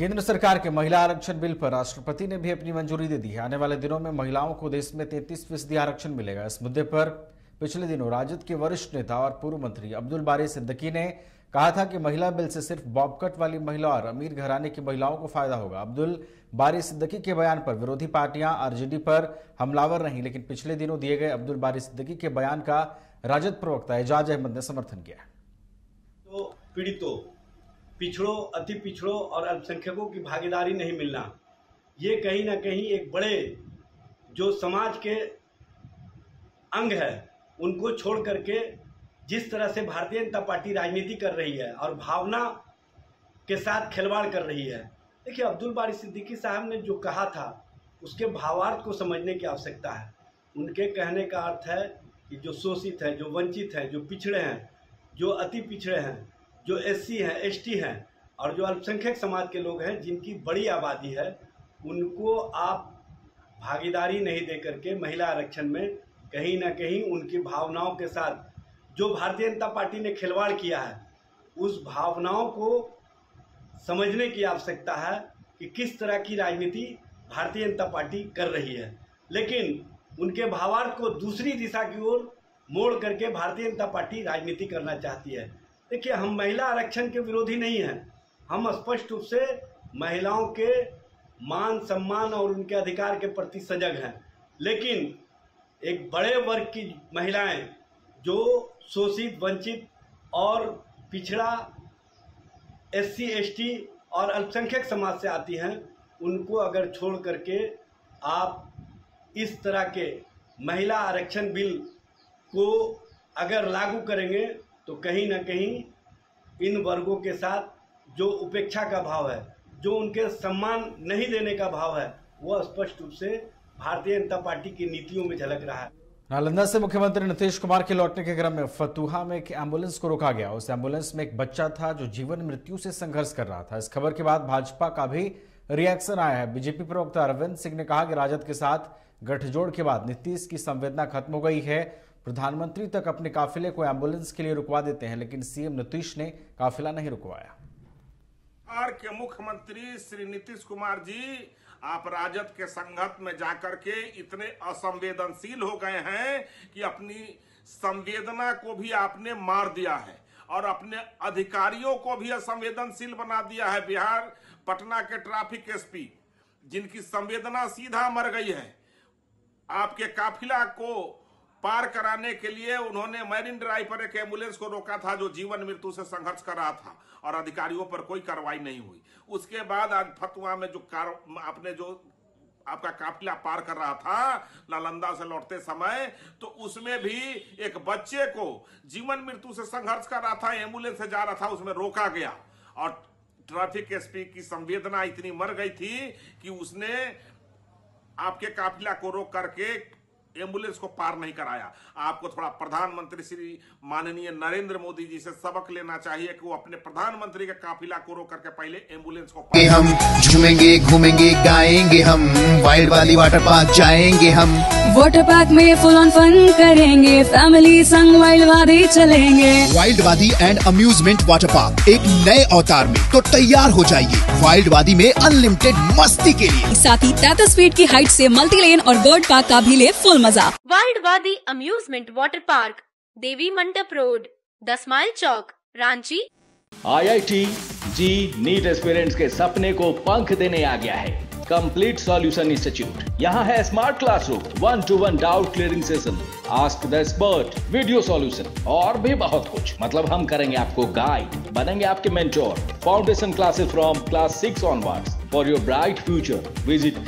केंद्र सरकार के महिला आरक्षण बिल पर राष्ट्रपति ने भी अपनी मंजूरी दे दी है। आने वाले दिनों में महिलाओं को देश में 33% आरक्षण मिलेगा। इस मुद्दे पर पिछले दिनों राजद के वरिष्ठ नेता और पूर्व मंत्री अब्दुल बारी सिद्दीकी ने कहा था कि महिला बिल से सिर्फ बॉब कट वाली महिला और अमीर घराने की महिलाओं को फायदा होगा। अब्दुल बारी सिद्दीकी के बयान पर विरोधी पार्टियां आरजेडी पर हमलावर रहीं, लेकिन पिछले दिनों दिए गए अब्दुल बारी सिद्दीकी के बयान का राजद प्रवक्ता एजाज अहमद ने समर्थन किया। तो पीड़ितों, पिछड़ों, अति पिछड़ों और अल्पसंख्यकों की भागीदारी नहीं मिलना, ये कहीं ना कहीं एक बड़े जो समाज के अंग है उनको छोड़ करके जिस तरह से भारतीय जनता पार्टी राजनीति कर रही है और भावना के साथ खिलवाड़ कर रही है। देखिए, अब्दुल बारी सिद्दीकी साहब ने जो कहा था उसके भावार्थ को समझने की आवश्यकता है। उनके कहने का अर्थ है कि जो शोषित है, जो वंचित है, जो पिछड़े हैं, जो अति पिछड़े हैं, जो एससी हैं, एसटी हैं और जो अल्पसंख्यक समाज के लोग हैं जिनकी बड़ी आबादी है, उनको आप भागीदारी नहीं दे करके महिला आरक्षण में कहीं ना कहीं उनकी भावनाओं के साथ जो भारतीय जनता पार्टी ने खिलवाड़ किया है, उस भावनाओं को समझने की आवश्यकता है कि किस तरह की राजनीति भारतीय जनता पार्टी कर रही है। लेकिन उनके भावार्थ को दूसरी दिशा की ओर मोड़ करके भारतीय जनता पार्टी राजनीति करना चाहती है। देखिए, हम महिला आरक्षण के विरोधी नहीं हैं। हम स्पष्ट रूप से महिलाओं के मान सम्मान और उनके अधिकार के प्रति सजग हैं, लेकिन एक बड़े वर्ग की महिलाएं जो शोषित, वंचित और पिछड़ा एससी, एसटी और अल्पसंख्यक समाज से आती हैं, उनको अगर छोड़ करके आप इस तरह के महिला आरक्षण बिल को अगर लागू करेंगे तो कहीं ना कहीं इन वर्गों के साथ जो उपेक्षा का भाव है, जो उनके सम्मान नहीं देने का भाव है, वह स्पष्ट रूप से भारतीय जनता पार्टी की नीतियों में झलक रहा है। नालंदा से मुख्यमंत्री नीतीश कुमार के लौटने के क्रम में फतुहा में एक एम्बुलेंस को रोका गया। उस एम्बुलेंस में एक बच्चा था जो जीवन मृत्यु से संघर्ष कर रहा था। इस खबर के बाद भाजपा का भी रिएक्शन आया है। बीजेपी प्रवक्ता अरविंद सिंह ने कहा कि राजद के साथ गठजोड़ के बाद नीतीश की संवेदना खत्म हो गई है। प्रधानमंत्री तक अपने काफिले को एम्बुलेंस के लिए रुकवा देते हैं, लेकिन सीएम नीतीश ने काफिला नहीं रुकवाया। बिहार के मुख्यमंत्री श्री नीतीश कुमार जी, आप राजद के संगत में जाकर के इतने असंवेदनशील हो गए हैं कि अपनी संवेदना को भी आपने मार दिया है और अपने अधिकारियों को भी असंवेदनशील बना दिया है। बिहार पटना के ट्रैफिक एसपी, जिनकी संवेदना सीधा मर गई है, आपके काफिला को पार कराने के लिए उन्होंने मैरिन ड्राइव पर एक एम्बुलेंस को रोका था जो जीवन मृत्यु से संघर्ष कर रहा था और अधिकारियों पर कोई कार्रवाई नहीं हुई। उसके बाद आज फतुहा में जो आपने जो आपका काफिला पार कर रहा था नालंदा से लौटते समय, तो उसमें भी एक बच्चे को जीवन मृत्यु से संघर्ष कर रहा था, एम्बुलेंस से जा रहा था, उसमें रोका गया और ट्रैफिक एसपी की संवेदना इतनी मर गई थी कि उसने आपके काफिला को रोक करके एम्बुलेंस को पार नहीं कराया। आपको थोड़ा प्रधानमंत्री श्री माननीय नरेंद्र मोदी जी से सबक लेना चाहिए कि वो अपने प्रधानमंत्री के काफिला को रोक करके पहले एम्बुलेंस को पार। हम झूमेंगे, घूमेंगे, गाएंगे, हम वाइल्ड वाली वाटर पार्क जाएंगे। हम वाटर पार्क में फुल ऑन फन करेंगे, फैमिली संग वाइल्ड वादी चलेंगे। वाइल्ड वादी एंड अम्यूजमेंट वाटर पार्क एक नए अवतार में तो तैयार हो जाइए। वाइल्ड वादी में अनलिमिटेड मस्ती के लिए, साथ ही 33 फीट की हाइट से मल्टी लेन और बर्ड पार्क का भी ले फुल मजा। वाइल्ड वादी अम्यूजमेंट वाटर पार्क, देवी मंडप रोड, 10 माइल चौक, रांची। IIT जी नीट एस्पिरेंट्स के सपने को पंख देने आ गया है कंप्लीट सॉल्यूशन इंस्टीट्यूट। यहाँ है smart classroom, 1-to-1 doubt clearing session, ask the expert, video solution और भी बहुत कुछ। मतलब हम करेंगे आपको गाइड, बनेंगे आपके mentor. Foundation classes from class 6 onwards for your bright future. Visit